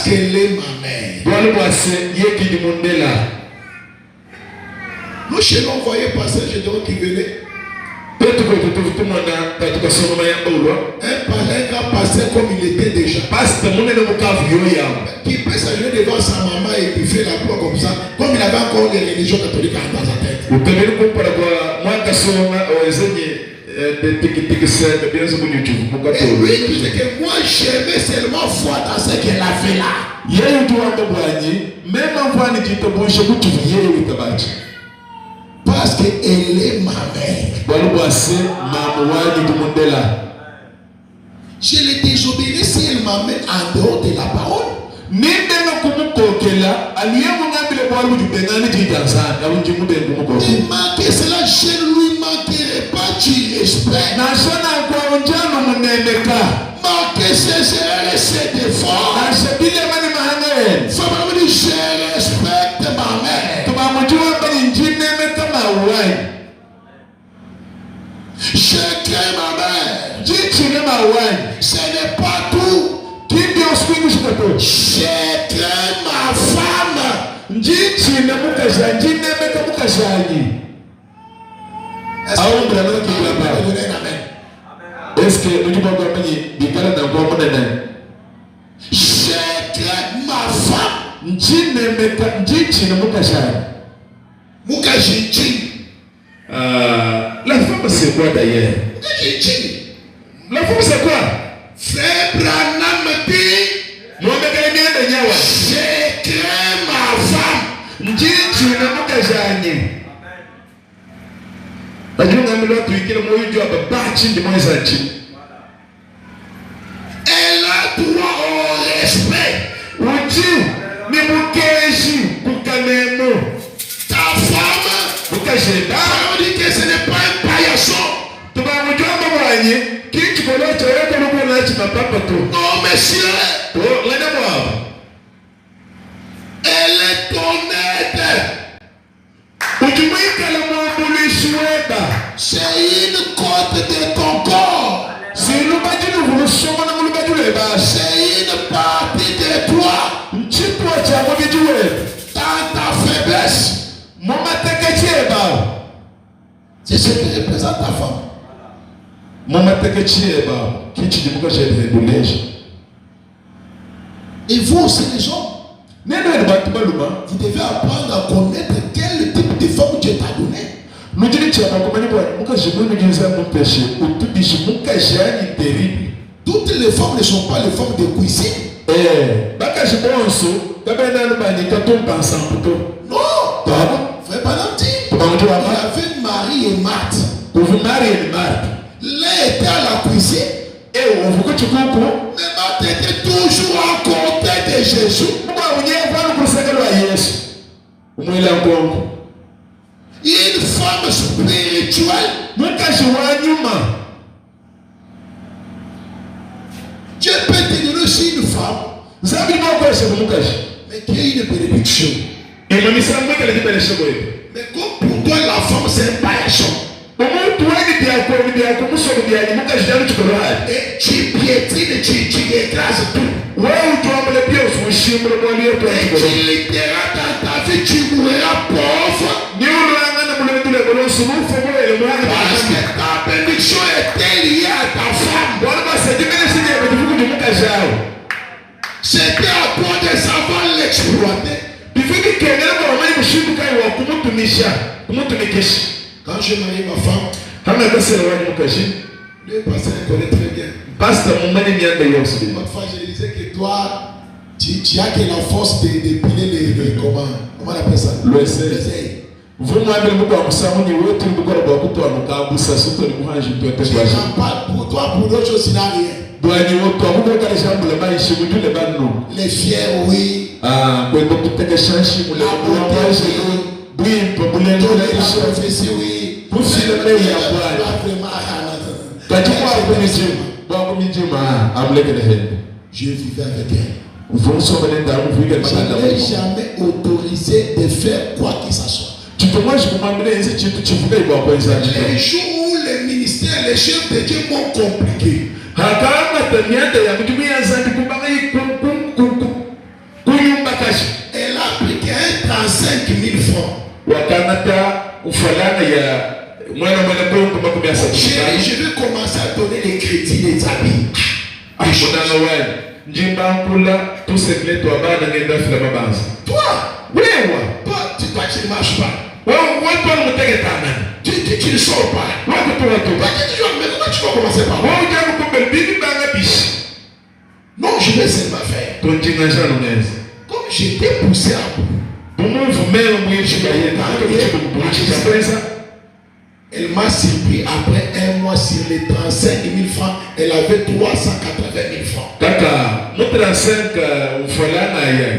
qu'elle est ma mère. Nous, chez nous, on voyait passer, je dirais qu'il venait. Un gars passait comme il était déjà. Qui peut s'allumer devant sa maman et puis faire la croix comme ça, comme il avait encore les religions catholiques dans sa tête. Et lui disait que moi j'aimais seulement voir dans ce qu'elle a fait là. Parce qu'elle est ma mère. Je l'ai désobéi si elle m'amène en dehors de la parole. Mais cela, je ne lui manquerai pas du respect. Manquer ses erreurs et ses défauts. Je respecte ma mère. Je crains ma mère. Ce n'est pas tout. Je crains ma femme. Est-ce que je crains ma femme. La femme c'est quoi d'ailleurs? La femme c'est quoi? Frère Branham me dit, je crains ma femme. Elle a droit au respect. Ta femme, on dit que ce n'est pas un paillasson. Non, monsieur. Elle est honnête. C'est une côte de ton corps. C'est une partie de toi. Dans ta faiblesse. C'est ce que représente ta femme. Et vous aussi les gens, vous devez apprendre à connaître quel type de femme Dieu t'a donné. Toutes les femmes ne sont pas les femmes de cuisine. Non, frère Panamti, il avait Marie et Marthe. L'un était à la cuisine. Mais Marthe était toujours à côté de Jésus. Une femme spirituelle. Dieu peut te donner aussi une femme. Mais qui a une bénédiction. Mais comme pour toi la femme c'est un paillasson. Et tu piétines, tu écrases tout. Et tu littéralement dans ta vie, tu mourras pauvre. Parce que ta bénédiction était liée à ta femme. C'était à toi de savoir l'exploiter. Quand je marie ma femme, le pasteur connaît très bien. Parfois je disais que toi, tu as que la force de piler les comment on appelle ça? Le essai. Je n'en parle pour toi, pour d'autres choses, il n'a rien. Les fiers, oui. La beauté, oui. La prophétie, oui. Je vivais avec elle. Je n'ai jamais autorisé de faire quoi que ce soit. Les jours où les ministères, les chefs de Dieu m'ont compliqué. des habits. Ashonana wani. Njimba nkula tout ce que toi bana ngenda fila mabanza. Toi, Wewa. toi, tu ne marches pas. Toi mutege tana. Tu ne sors pas. Toi Mais comment tu vas commencer par moi? Non, je vais seulement faire. Comme j'étais poussé à bout. Elle m'a surpris après un mois sur les 35 000 francs. Elle avait 380 000 francs. Kaka, no 35 ufalana yai.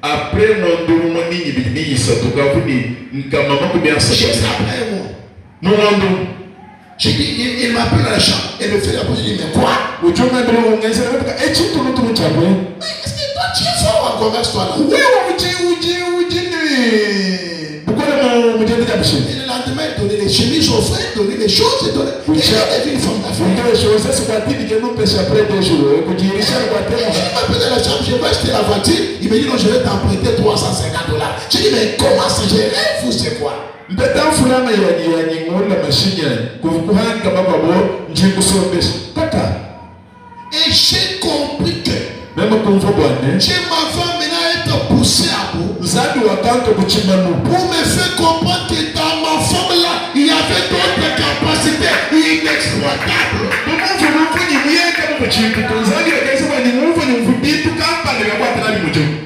Après mon doumoni ni satoka vuni nkamama combien ça? Juste après un mois. Mon ando. J'ai dit, il m'appelle à la chambre. Elle me fait la pause. Je dis, mais quoi? Est-ce que toi, tu es fort en commerce, toi, là? Et le lendemain, il donnait les chemises aux frères, il donnait les choses, il donnait. Il avait une forme d'affaires. Il m'appelle à la chambre, je vais acheter la voiture. Il me dit, non, je vais t'emprunter $350. J'ai dit, mais comment ça? J'ai rêve ou c'est quoi? Et j'ai compris que Dieu m'avait maintenant être poussé à bout pour me faire comprendre que dans ma forme là, il y avait d'autres capacités inexploitables.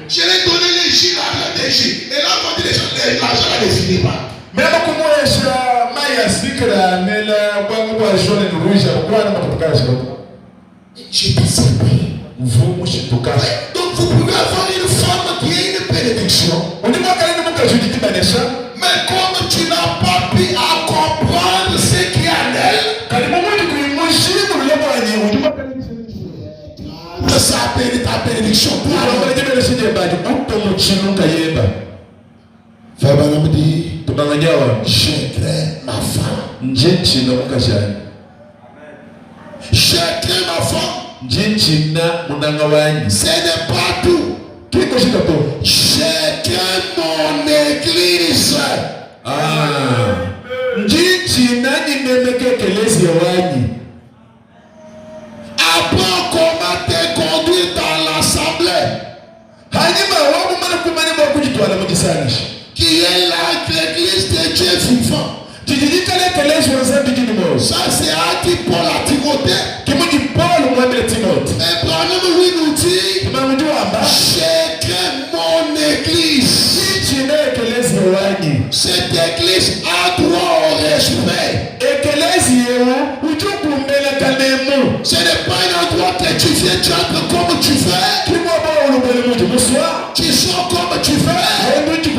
Je lui ai donné les gilets, l'argent des gilets. Et là, on dit les gens, l'argent ne finit pas. J'étais surpris. Donc vous pouvez avoir une femme qui a une bénédiction. Mais comme tu n'as pas pu à comprendre ce qui est en elle, ça a perdu ta bénédiction. Frère Branham dit, je crée ma femme. Je crée ma femme. Ce n'est pas tout. Je crée mon église. Apprends comment te conduire dans l'assemblée. Qui est l'église de Dieu vivant. Ça c'est Acte Paul à Timothée. Et Branham lui nous dit, je crée mon église. Cette église a droit au respect. Ce n'est pas un endroit que tu viens, tu entres comme tu veux. Tu sors comme tu veux. Tu es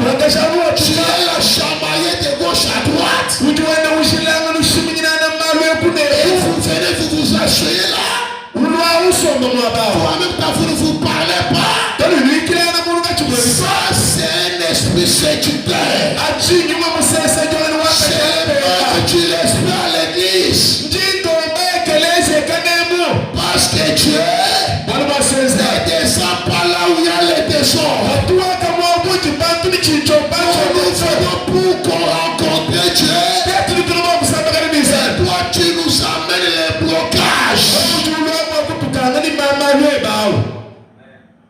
la chamaillée de gauche à droite. Et vous venez, vous vous asseyez là. Toi-même, vous ne vous parlez pas. Ça, c'est un esprit séducteur. C'est tu l'esprit à l'église. Parce que Dieu ne descend pas là où il y a les désordres. Nous venons pour rencontrer Dieu. Et toi, tu nous amènes les blocages.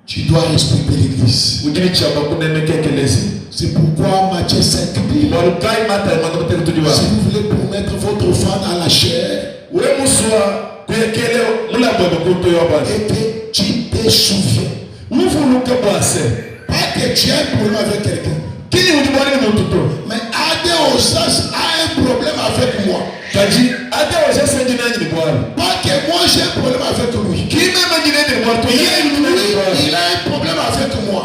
Tu dois respecter l'église. C'est pourquoi Matthieu 5 dit, si vous voulez promettre votre offrande à la chair, et que tu te souviens, pas que tu as un problème avec quelqu'un, mais Adéosas a un problème avec moi. Pas que moi j'ai un problème avec lui. Il a un problème avec moi.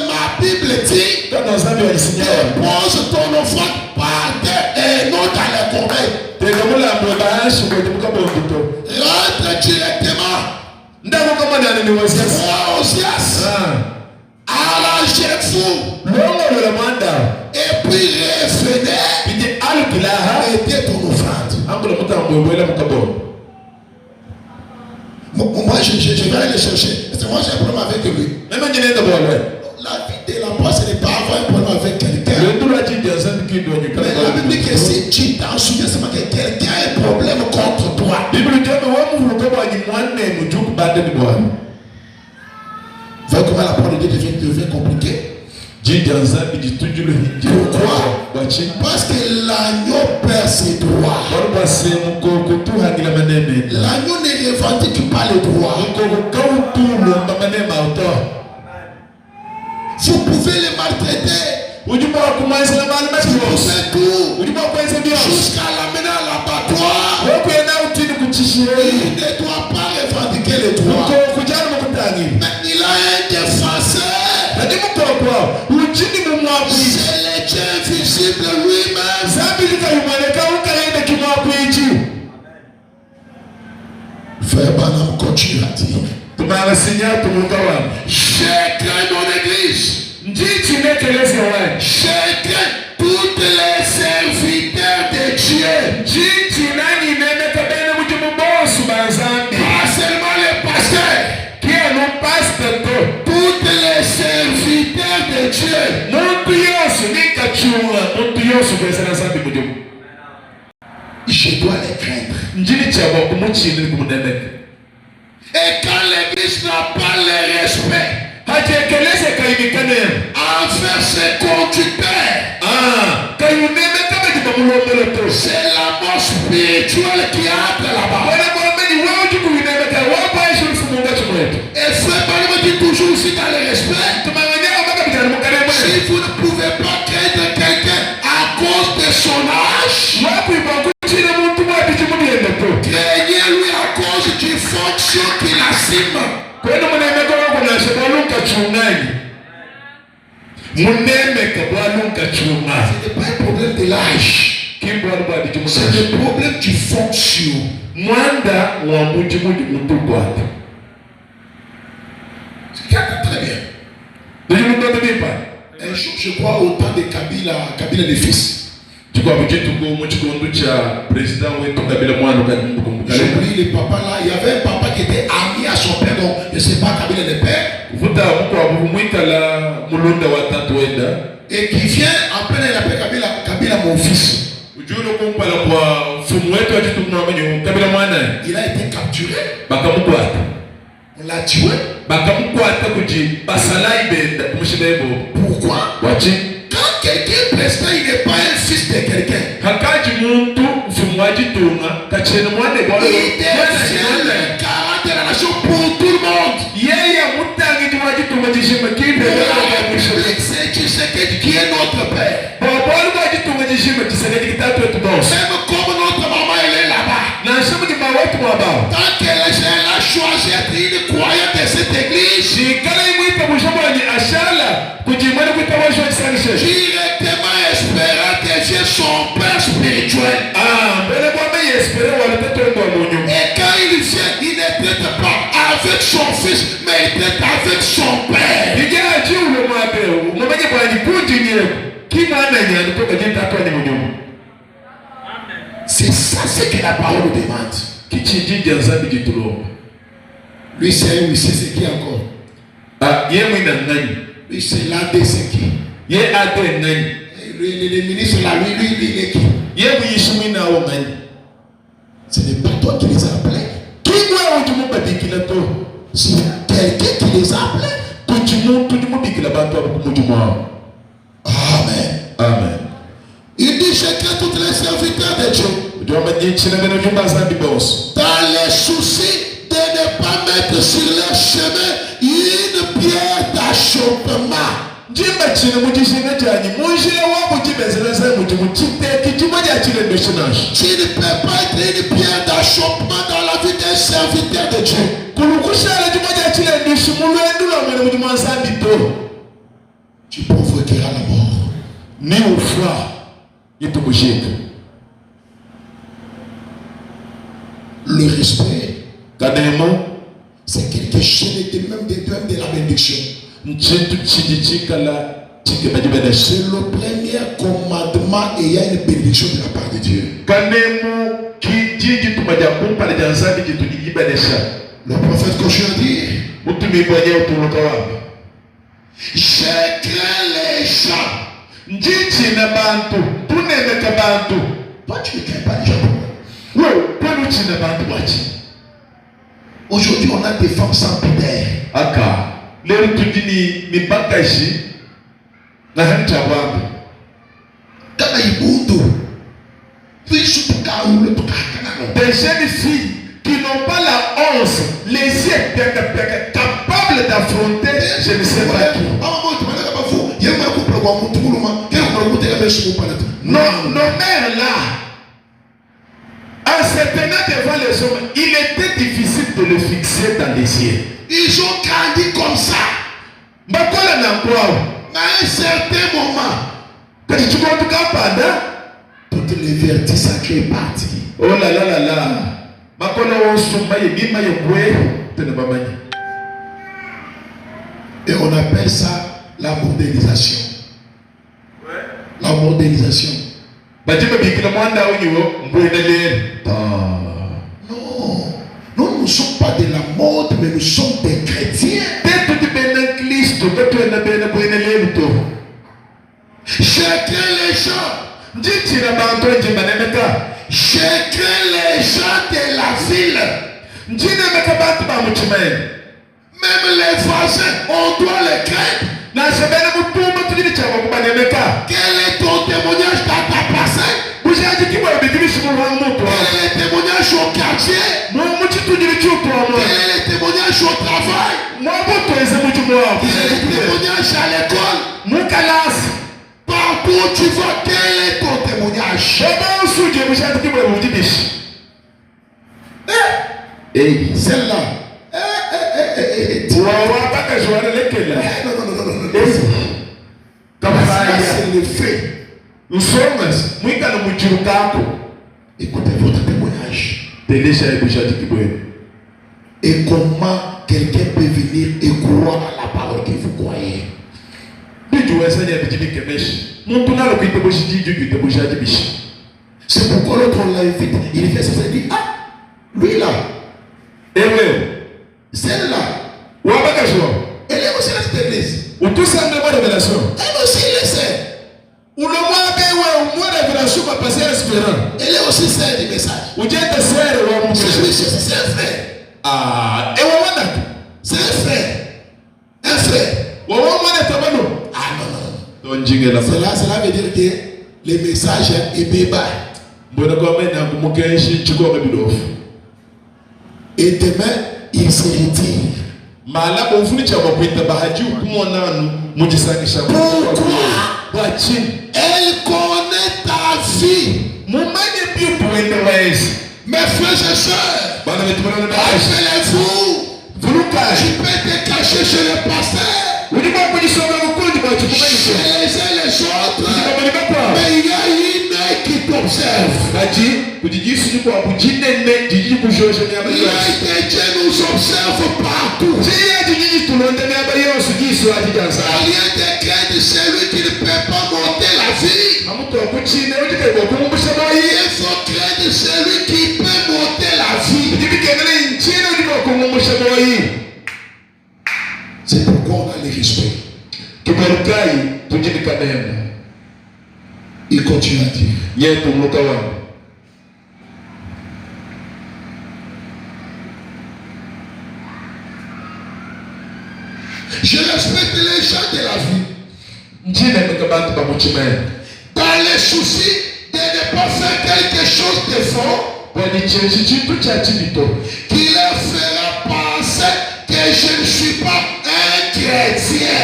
Ma Bible dit, dépose ton offrande par terre et non dans les corbeilles. Rentre directement. Osias, arrangez-vous. Et puis revenez. Mettez ton offrande. Moi je vais aller le chercher. Parce que moi j'ai un problème avec lui. La vie de la foi, ce n'est pas avoir un problème avec quelqu'un. Mais la Bible dit que si tu t'en souviens, c'est que quelqu'un a un problème contre toi. Bible dit que wa muvuka bwa nyimwane mujuku bande ni bwana. Voyez comment la parole de Dieu devient compliquée. Pourquoi? Parce que l'agneau perd ses droits. L'agneau ne revendique pas les droits. Vous pouvez les maltraiter. Vous pouvez tout. Jusqu'à l'amener à l'abattoir. Il ne doit pas revendiquer les droits. Mais il a un défenseur. C'est le Dieu invisible lui-même. Frère Branham continue à dire. J'ai créé mon église. J'ai créé toutes les serviteurs de Dieu. Pas seulement les pasteurs. Toutes les serviteurs de Dieu. Je dois les craindre. Et quand l'église n'a pas le respect envers ses conducteurs, c'est la mort spirituelle qui entre là-bas. Et frère Branham dit toujours aussi dans le respect. Si vous ne pouvez pas craindre quelqu'un à cause de son âge, craignez-lui à cause du fonction qu'il assume. Ce n'est pas un problème de l'âge. C'est le problème du fonction. Très bien. Un jour, je crois au temps de Kabila les fils. J'ai oublié le papa là. Il y avait un papa qui était ami à son père. Donc, je ne sais pas Kabila le père. Et qui vient en plein, il appelle Kabila mon fils. Il a été capturé. On l'a tué. Pourquoi? Quand quelqu'un est président, il n'est pas un fils de quelqu'un. Il devient le garant de la nation pour tout le monde. C'est qui est notre père. Même comme notre maman, elle est là-bas. Tant qu'elle a choisi d'être une croyante de cette église, directement espérant devient son père spirituel. Et quand il vient, il ne traite pas avec son fils, mais il traite avec son père. C'est ça ce que la parole demande. Lui c'est ce qui encore. Lui c'est là de ce qui. Le ministre là, lui il est qui? Ce n'est pas toi qui les as appelés. C'est quelqu'un qui les a appelés. Amen. Amen. Il dit, je crée toutes les serviteurs de Dieu. Dans les soucis de ne pas mettre sur leur chemin une pierre d'achoppement. Tu ne peux pas être une pierre d'achoppement dans la vie d'un serviteur de Dieu. Tu provoqueras la mort. Le respect, c'est quelque chose de même de la bénédiction. C'est le premier commandement et il y a une bénédiction de la part de Dieu. Le prophète continue à dire, je crains les gens. Toi tu ne crains pas les gens. Aujourd'hui, on a des femmes sans pudeur. Des jeunes filles qui n'ont pas la honte, les yeux capables d'affronter, je ne sais pas qui. Nos mères là, en se tenant devant les hommes, il était difficile de le fixer dans les yeux. Ils ont grandi comme ça. Mais à un certain moment, toutes les vertus sacrées parties. Oh là là là là. Et on appelle ça la modélisation. La modélisation. Non, nous ne sommes pas de la mode, mais nous sommes des chrétiens. Chacun les gens. Chacun les gens de la ville. Même les voisins, on doit les craindre. Quel est ton témoignage dans ta passée? Quel est le témoignage au quartier? Quel est le témoignage au travail? Quel est le témoignage à l'école? Partout où tu vas, quel est ton témoignage? Celle-là. Non. C'est le fait. Nous sommes. Écoutez votre témoignage. Et comment quelqu'un peut venir et croire à la parole que vous croyez? C'est pourquoi l'autre on l'invite. Il fait ça, il dit, ah, lui là. Celle-là. Elle est aussi dans cette église. Elle aussi le sait. Elle est aussi sœur du message. C'est un frère. C'est un frère. Un frère. Ah non. Cela veut dire que le message est béba. Et demain, il se retire. Pourquoi? Elle connaît ta vie. Mes frères et sœurs, rappelez-vous, tu peux te cacher chez le pasteur, chez les uns les autres, mais il y a une qui t'observe. L'œil de Dieu nous observe partout. Rien de crainte de celui qui ne peut pas monter la vie. Il faut craindre de celui qui peut monter la vie. C'est pourquoi on a le respect. Il continue à dire. Je respecte les gens de la vie. Dans les soucis de ne pas faire quelque chose de faux, qui leur fera penser que je ne suis pas un chrétien.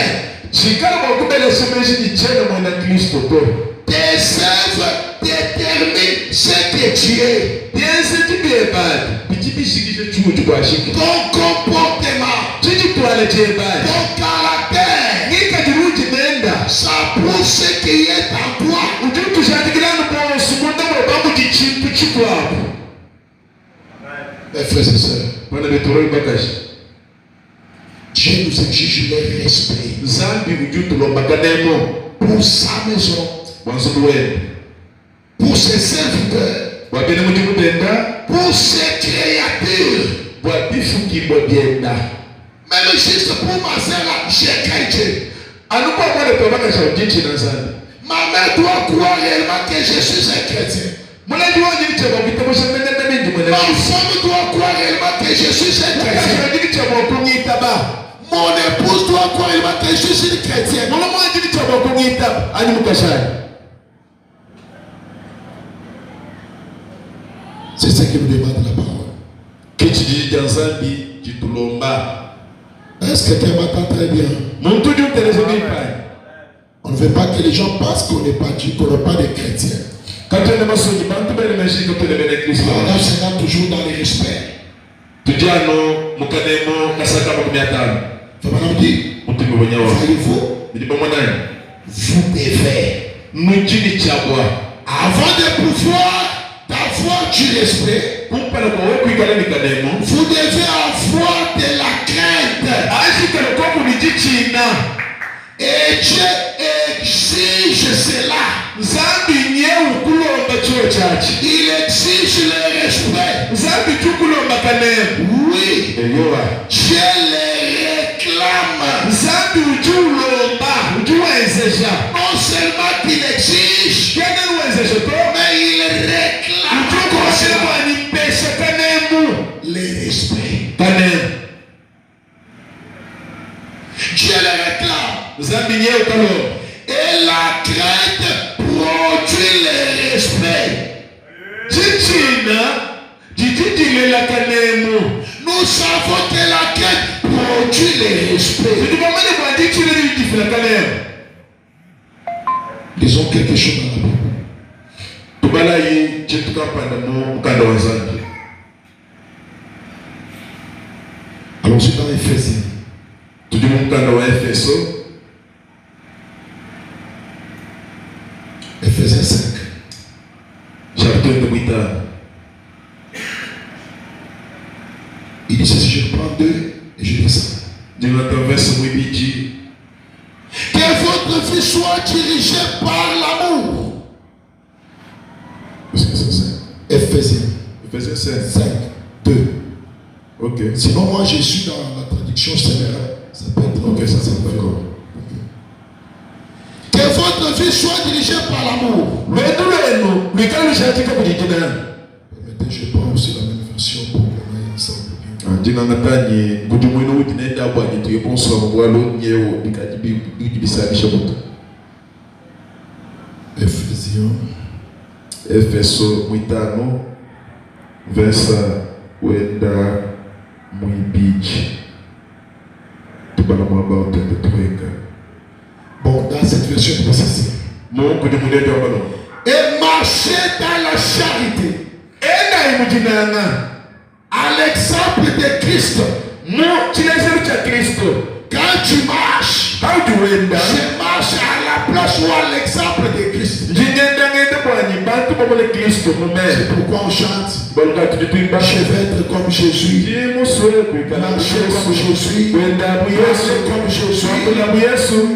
Tes œuvres déterminent ce que tu es. Ton comportement, ton caractère, ça prouve ce qui est en toi. Mes frères et sœurs, Dieu nous exige le respect pour sa maison, pour ses serviteurs, pour ses créatures. Même juste pour ma soeur là, j'ai chrétien. Ma mère doit croire réellement que je suis un chrétien. doit croire réellement que je suis un chrétien. Mon épouse doit croire réellement que je suis une chrétienne. C'est ce que nous demande la parole. Est-ce que quelqu'un m'entend très bien? On ne veut pas que les gens pensent qu'on n'est pas Dieu, qu'on n'est pas des chrétiens. Alors c'est là toujours dans le respect. Voyez-vous, vous devez, avant de pouvoir avoir du respect, vous devez avoir de la crainte. Et Dieu exige cela. Il exige le respect. Oui. Dieu le réclame. Non seulement qu'il exige, mais il réclame le respect. Dieu le réclame. Et la crainte produit le respect. Nous savons que la crainte produit le respect. Disons quelque chose dans la Bible. Allons-y dans Éphésiens. Éphésiens 5. Chapitre 8. Il dit ceci, je prends 2 et je descends. Que votre vie soit dirigée par l'amour. Éphésiens 5, 2. Ok. Sinon, moi je suis dans la traduction sévère. Ça peut être ok, ça c'est d'accord. Que votre vie soit dirigée par l'amour. Permettez, je prends aussi la même version pour qu'on aille ensemble. Efeso 5 versa wenda muibiji tubana mwaba utendetweka. Bon, dans cette version c'est ceci. Et marcher dans la charité. À l'exemple de Christ. Quand tu marches, je marche à la place ou à l'exemple de Christ. C'est pourquoi on chante. Je vais être comme Jésus. Marcher comme Jésus. Marcher comme Jésus.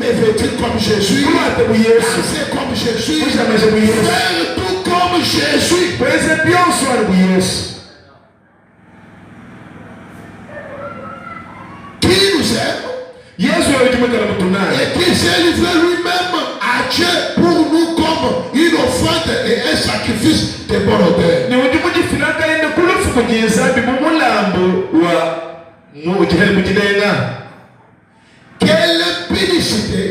Me vêtir comme Jésus. Danser comme Jésus. Faire tout comme Jésus. Qui nous aime et qui s'est livré lui-même à Dieu pour nous comme une offrande et un sacrifice de bonne odeur. Quelle publicité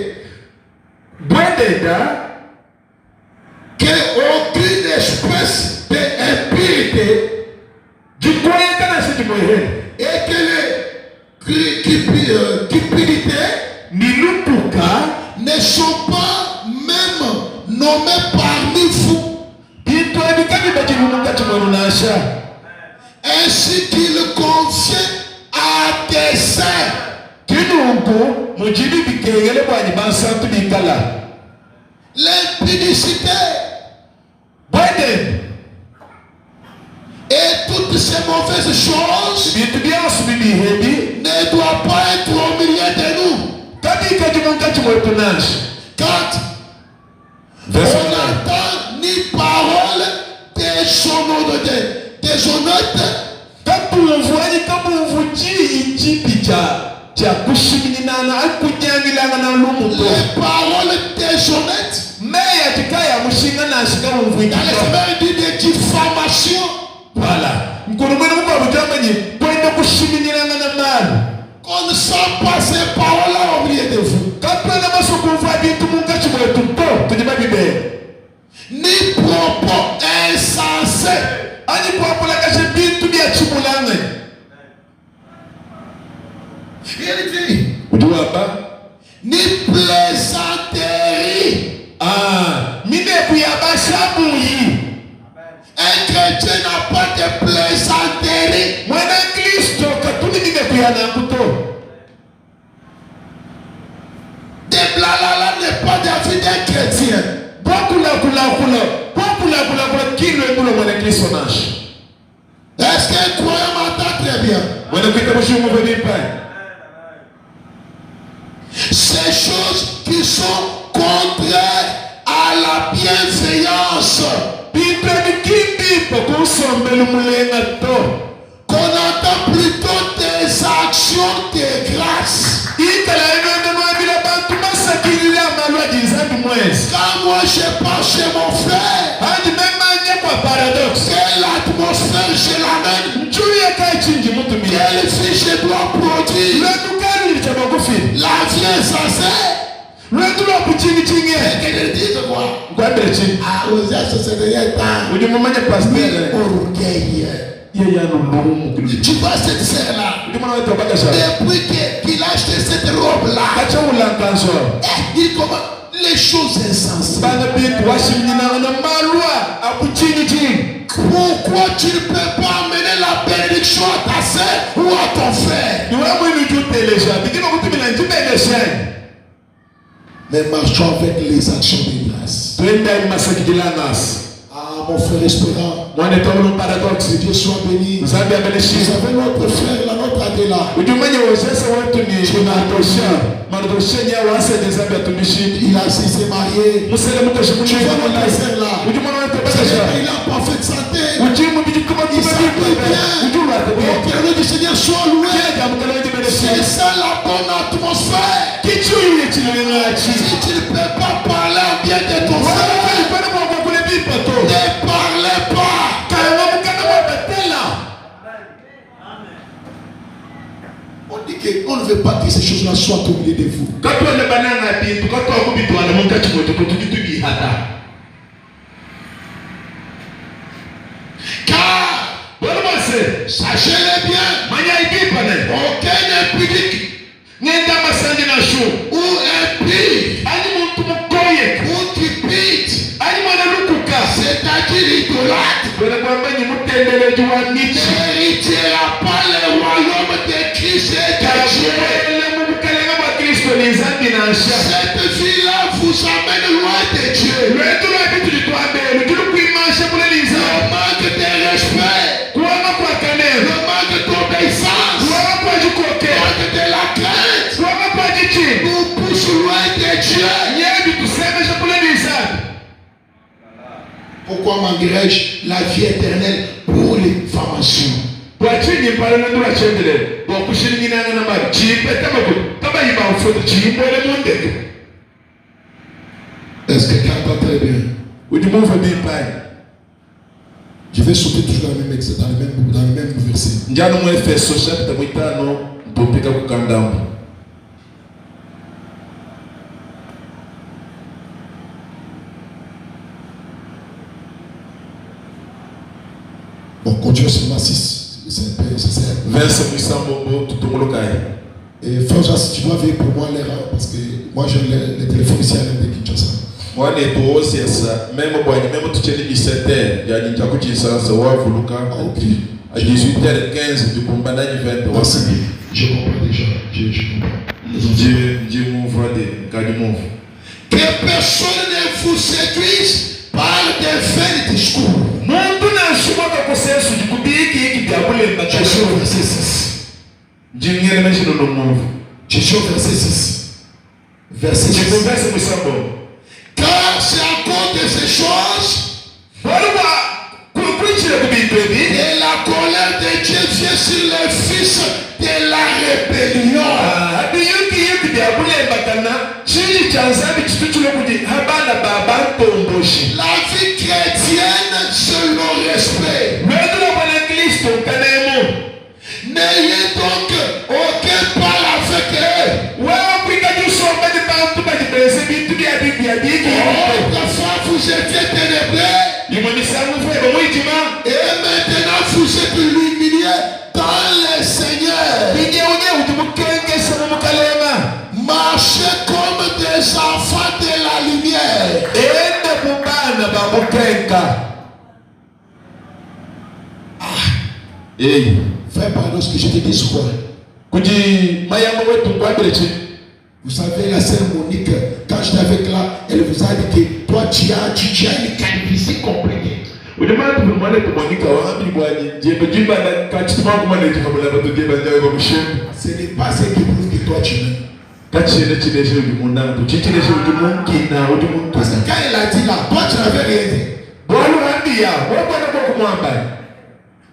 qu'aucune espèce d'impureté et que cupidité ne sont pas même nommés parmi vous. Ainsi qu'il convient à des saints. L'impudicité et toutes ces mauvaises choses ne doivent pas être au milieu de nous. Quand on n'entend ni parole déshonnête, les paroles déshonnêtes. Dans les semaines de Dieu diffamation. Voilà. Mkono mwenu Mungu abutamani kwenda kushiminyana na mali. Qu'on ne sent pas ces paroles-là au milieu de vous. Kapana masoko mfadi tumunga chimwetu mpo tujima bibe. Ni propos insensés. Ani propos la kaje bintu bia chimulane. Il dit. Udiwa ba? Ni plaisanterie. Mine kuyabasha muyi. Un chrétien n'a pas de plaisanterie. Mwana Kristo katuni mine kuyana kuto. De blalala n'est pas d'avis d'un chrétien. Est-ce qu'un croyant m'entend très bien? Ces choses qui sont contraires à la bienveillance. Qu'on entend plutôt des actions de grâce. Quand moi je pars chez mon frère, quelle atmosphère je l'amène? Quelle vie je dois produire? La vie est censée. Et qu'elle dise quoi? Ah, vous êtes ce dernier temps. Orgueil. Tu vois cette sœur-là, depuis qu'il a acheté cette robe-là, il commence les choses insensées. Pourquoi tu ne peux pas amener la bénédiction à ta sœur ou à ton frère? Mais marchons avec les actions de grâce. Ah, mon frère espérant, Dieu soit béni. Vous avez notre frère, la nôtre Adela. Il a s'est marié. Tu vois notre frère là. Il a parfaite santé. Il s'appelle bien. Que le nom du Seigneur soit loué. C'est ça la bonne atmosphère. Si tu ne peux pas parler en bien de ton frère, ne parlez pas. On dit qu'on ne veut pas que ces choses-là soient au milieu de vous. Car, sachez-le bien, aucun impudique ou impie ou cupide, c'est-à-dire idolâtre, n'héritera pas le royaume de Christ et de Dieu. Cette vie-là vous amène loin de Dieu. Le manque de respect, le manque d'obéissance, le manque de la crainte nous pousse loin de Dieu. Pourquoi manquerais-je la vie éternelle pour les formations? Est-ce que quelqu'un entend très bien? Je vais sauter toujours dans le même verset. Bon, continue seulement 6. C'est et frère, si tu dois veiller pour moi l'erreur, parce que moi j'ai les téléphones ici à l'heure de Kinshasa. Même tu tiens 17h, il y a des gens qui sont à 18h15 du combat de 20. Je comprends déjà. Dieu m'ouvre des cas du monde. Que personne ne vous séduise par des vains discours. Je suis au verset 6. Je suis au verset 6. Verset 6. Car c'est à cause de ces choses et la colère de Dieu vient sur les fils de la rébellion. La vie chrétienne, c'est le respect. N'ayez donc aucun mal avec eux. Autrefois vous étiez ténébreux. Et maintenant vous êtes lumineux dans le Seigneur. Marchez comme des enfants de la lumière. Fais pardon ce que je te dis quoi. Vous savez, la sœur Monique, quand j'étais avec là, elle vous a dit que toi tu as une calvitie compliquée. Ce n'est pas ce qui prouve que toi tu m'aimes. Parce que quand elle a dit là, toi tu n'avais rien dit.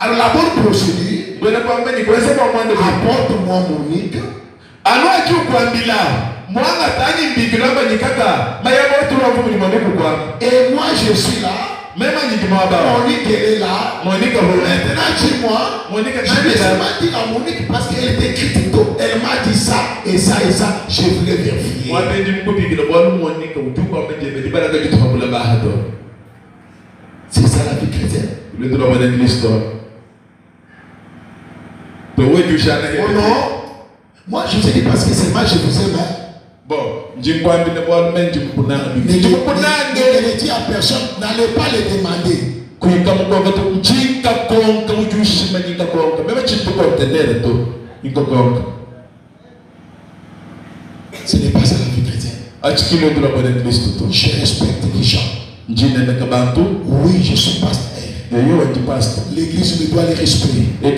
Alors la bonne procédure, apporte-moi Monique. Et moi je suis là. Monique elle est là. Maintenant dis-moi. Je ne sais pas dire à Monique parce qu'elle était critique. Elle m'a dit ça et ça et ça. Je voulais vérifier. C'est ça la vie chrétienne. Oh non. Moi je vous ai dit parce que c'est moi je vous aime. Bon, ne dis à personne, n'allez pas les demander. Ce n'est pas ça la vie chrétienne. Je respecte les gens. Oui, je suis pasteur. L'église me doit les respecter. Moi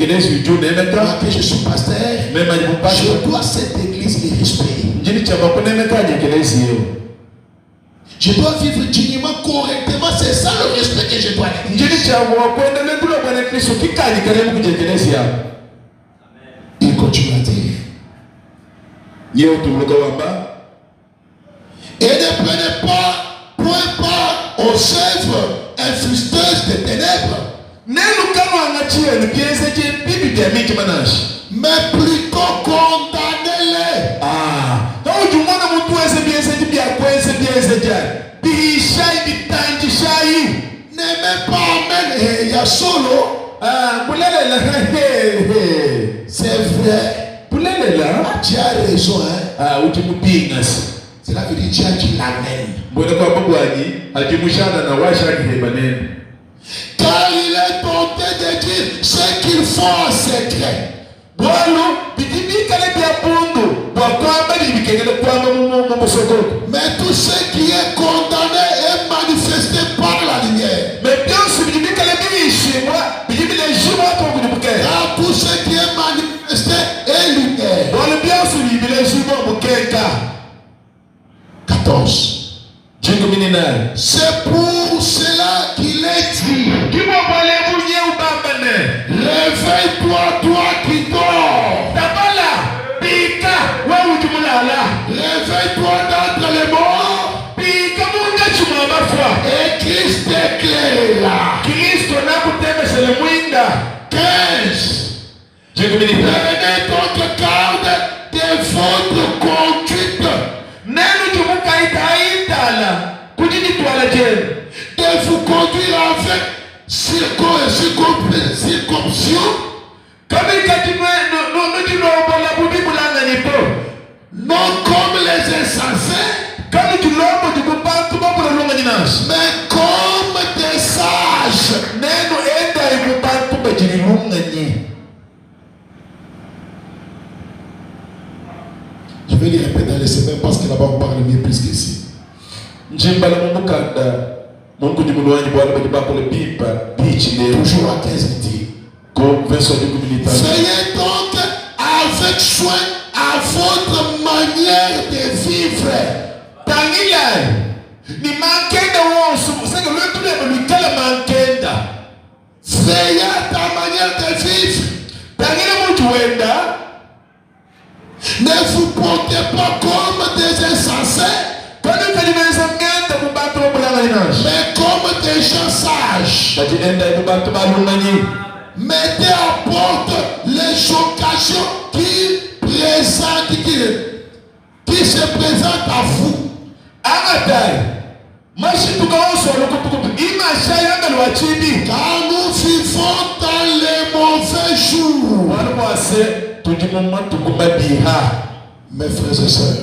que je suis pasteur, je dois cette église les respecter. Je dois vivre dignement, correctement. C'est ça le respect que je dois l'église. Il continue à dire. Et ne prenez pas point part aux œuvres infructueuses des ténèbres, mais plutôt condamnez-les. N'aimez pas amen. Il y a solo. C'est vrai. Tu as raison. Cela veut dire que tu as dit l'amen. Car il est tenté de dire ce qu'ils font en secret. Mais tout ce qui est condamné est manifesté par la lumière. Car tout ce qui est manifesté est lumière. 14. C'est pour cela qu'il est dit. Réveille-toi, toi qui dors. Réveille-toi d'entre les morts. Et Christ t'éclairera. 15. Prenez donc garde de votre conduite. De vous conduire avec circoncision, non comme les insensés, mais comme des sages. Je vais les répéter dans les semaines parce que là-bas on parle mieux plus qu'ici. Toujours à 15 dit. Veillez donc avec soin à votre manière de vivre. Veillez à ta manière de vivre. Ne vous portez pas comme des insensés, mais comme des gens sages. Mettez à porte les occasions qui se présentent à vous. Car nous vivons dans les mauvais jours. Mes frères et sœurs,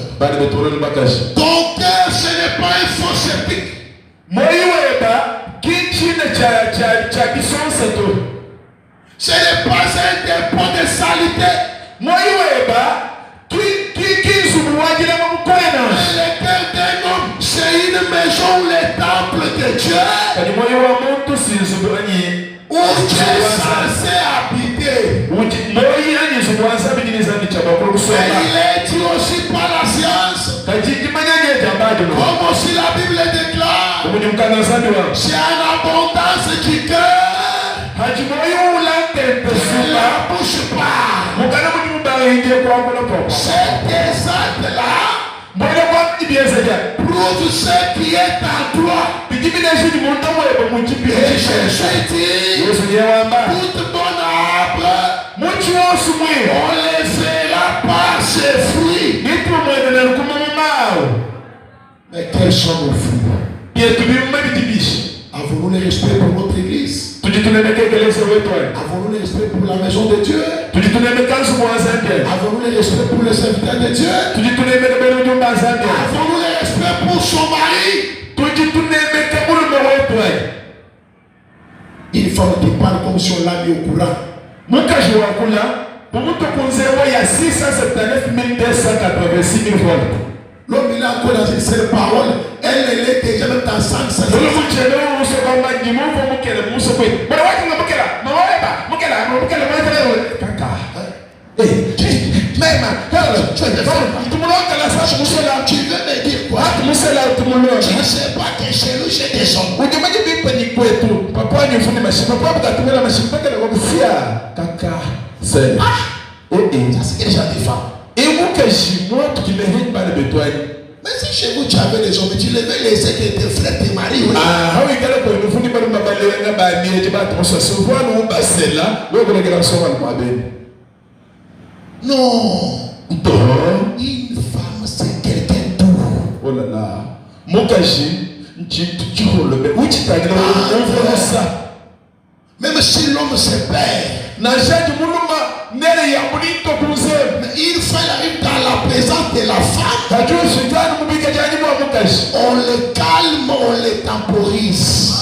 ton cœur, ce n'est pas un faux sceptique. Ce n'est pas un dépôt de saleté. Le cœur d'un homme, c'est une maison, le temple de Dieu, où Dieu est censé habiter. Et il est dit aussi par la science, comme aussi la Bible déclare, c'est en abondance du cœur la bouche parle. Cet exemple-là prouve ce qui est en toi. Et Jésus dit, toute bonne arbre, on les verra par ses fruits. Mais quels sont nos fruits? Avons-nous le respect pour notre église? Avons-nous le respect pour la maison de Dieu? Avons-nous le respect pour les serviteurs de Dieu? Avons-nous le respect pour son mari? Une femme qui parle comme si on l'a mis au courant. L'homme il a encore dans une seule parole, elle est déjà même dans 500. Tu veux me dire quoi? Je ne sais pas que chez nous j'ai des hommes. C'est déjà des femmes. Mais si chez vous tu avais des hommes, tu devais laisser que tes frères, tes maris. Non. Une femme c'est quelqu'un doux. Oh là là. Même si l'homme se perd, mais il fallait dans la présence de la femme. On le calme, on le temporise.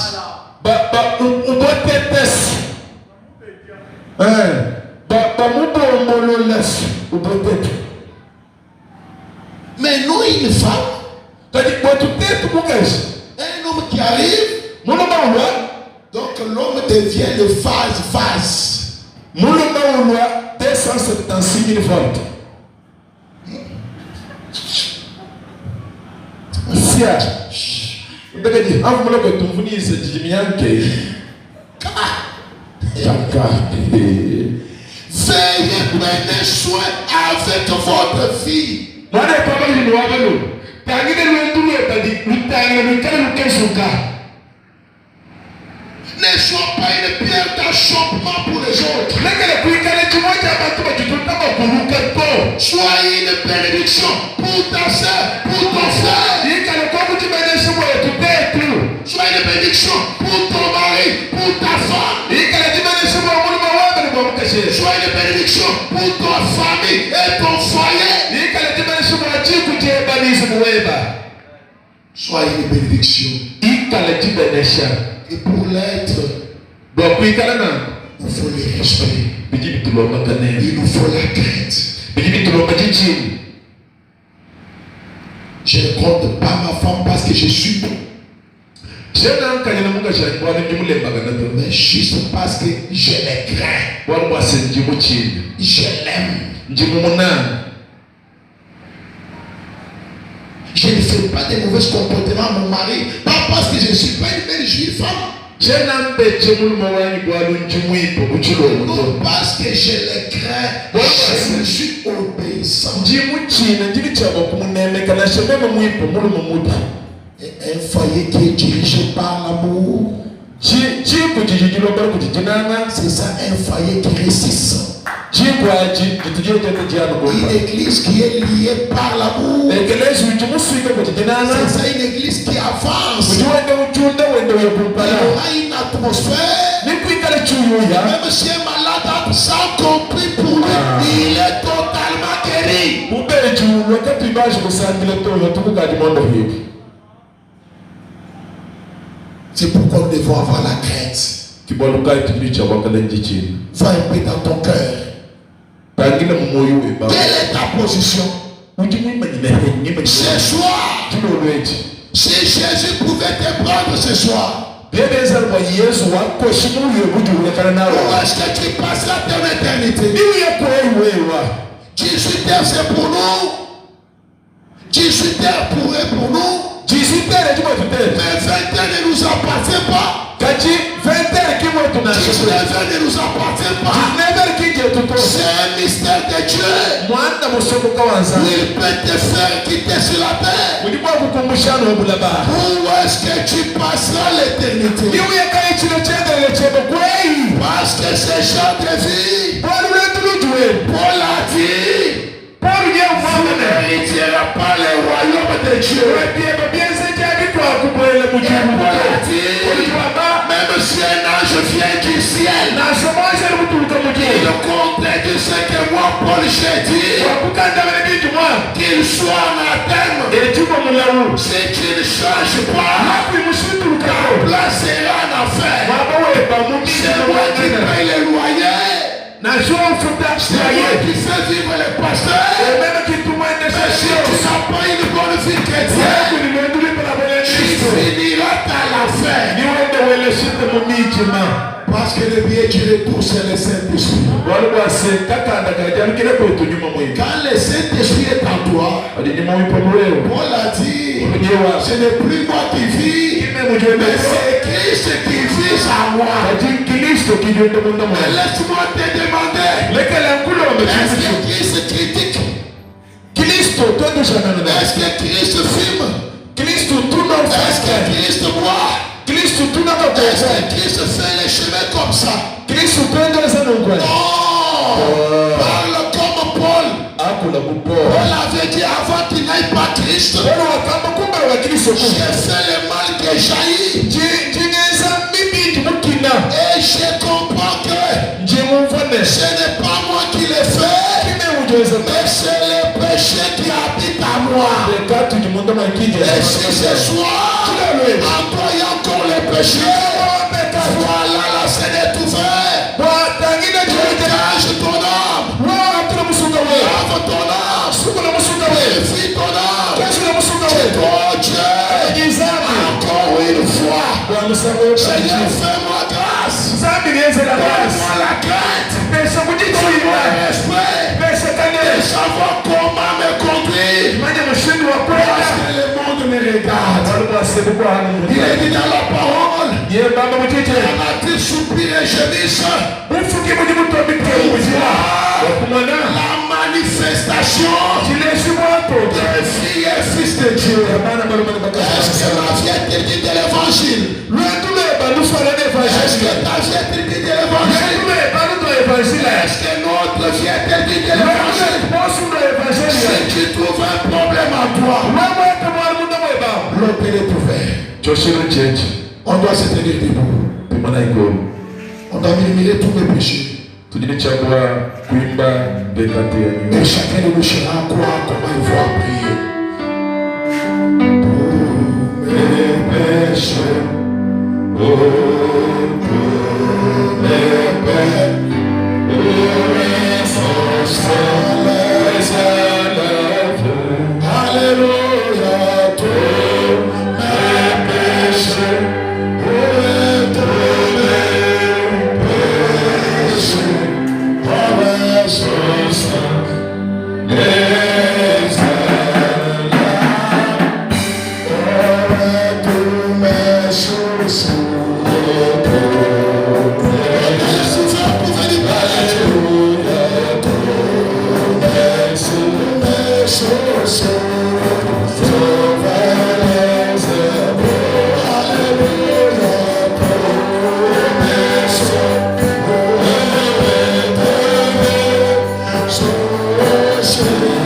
Mais nous, une femme, un homme qui arrive, donc l'homme devient le phase. 276 000 volts. Veillez, prenez soin avec votre fille. Ne sois pas une pierre d'achoppement pour les autres. Sois une bénédiction pour ta soeur, pour ton frère. Sois une bénédiction pour ton mari, pour ta femme. Sois une bénédiction pour ta famille et ton foyer. Sois une bénédiction. Et pour l'être, il faut le respect. Il nous faut la crainte. Je ne compte pas ma femme parce que je suis bon. Mais juste parce que je les crains. Je l'aime. Je ne fais pas de mauvais comportements à mon mari. Pas parce que je ne suis pas une belle juive femme. Non parce que je les crains. Je suis obéissant. Et un foyer qui est dirigé par l'amour C'est ça un foyer qui résiste. Une église qui est liée par l'amour. C'est ça une église qui avance. Il y aura une atmosphère. Même si un malade a ça compris pour lui, il est totalement guéri. C'est pourquoi nous devons avoir la crainte. Va un peu dans ton cœur. Quelle est ta position? Ce soir, si Jésus pouvait te prendre ce soir, où est-ce que tu passeras ton éternité? 18 heures c'est pour nous. 18 heures pourrait pour nous. Mais 20 heures ne nous appartient pas. 19 heures ne nous appartient pas. C'est un mystère de Dieu. Il peut te faire quitter sur la terre. Où est-ce que tu passeras l'éternité? Parce que ce genre de vie, Paul a dit, vous n'hériterez pas le royaume de Dieu. Même si un ange vient du ciel, il contredit ce que moi, Paul, j'ai dit, qu'il soit anathème. Si tu ne changes pas, ta place sera en enfer. C'est moi qui paye les loyers. C'est moi qui fais vivre les pasteurs. Mais si tu n'as pas une bonne vie chrétienne, tu finiras à l'enfer. Parce que le bien qui retourne, c'est le Saint-Esprit. Quand le Saint-Esprit est en toi, Paul a dit, ce n'est plus moi qui vis, mais c'est Christ qui vit en moi. Mais laisse-moi te demander, est-ce que Christ critique? Est-ce que Christ fume? Est-ce que Christ boit? Est-ce que Christ fait les chemins comme ça? Non! Parle comme Paul. Paul avait dit avant qu'il n'aille pas Christ, j'ai fait le mal que jaillit. Et je comprends que ce n'est pas moi qui l'ai fait, mais c'est le péché qui habite en moi. Et si ce soir, en toi il y a encore le péché, voilà la scène est ouverte. Dégage ton âme. Lave ton âme. Purifie ton âme. Oh Dieu, encore une fois, Seigneur, fais-moi grâce. Donne-moi la crainte. Donne-moi l'esprit. Et savoir comment me conduire. Parce que le monde me regarde. Il est dit dans la parole, on a-t-il soupiré et gémisse la manifestation des filles et fils de Dieu. Est-ce que ma vie est dit de l'évangile? Est-ce que ta vie est dit de l'évangile? Est-ce que notre vie est dit de l'évangile? Si tu trouves un problème en toi, l'autre est ouvert. On doit se tenir debout. On doit éliminer tous mes péchés. Et chacun de nous saura quoi, comment il va prier. Tous mes péchés, tous mes peines, alléluia, tous mes péchés, Yeah.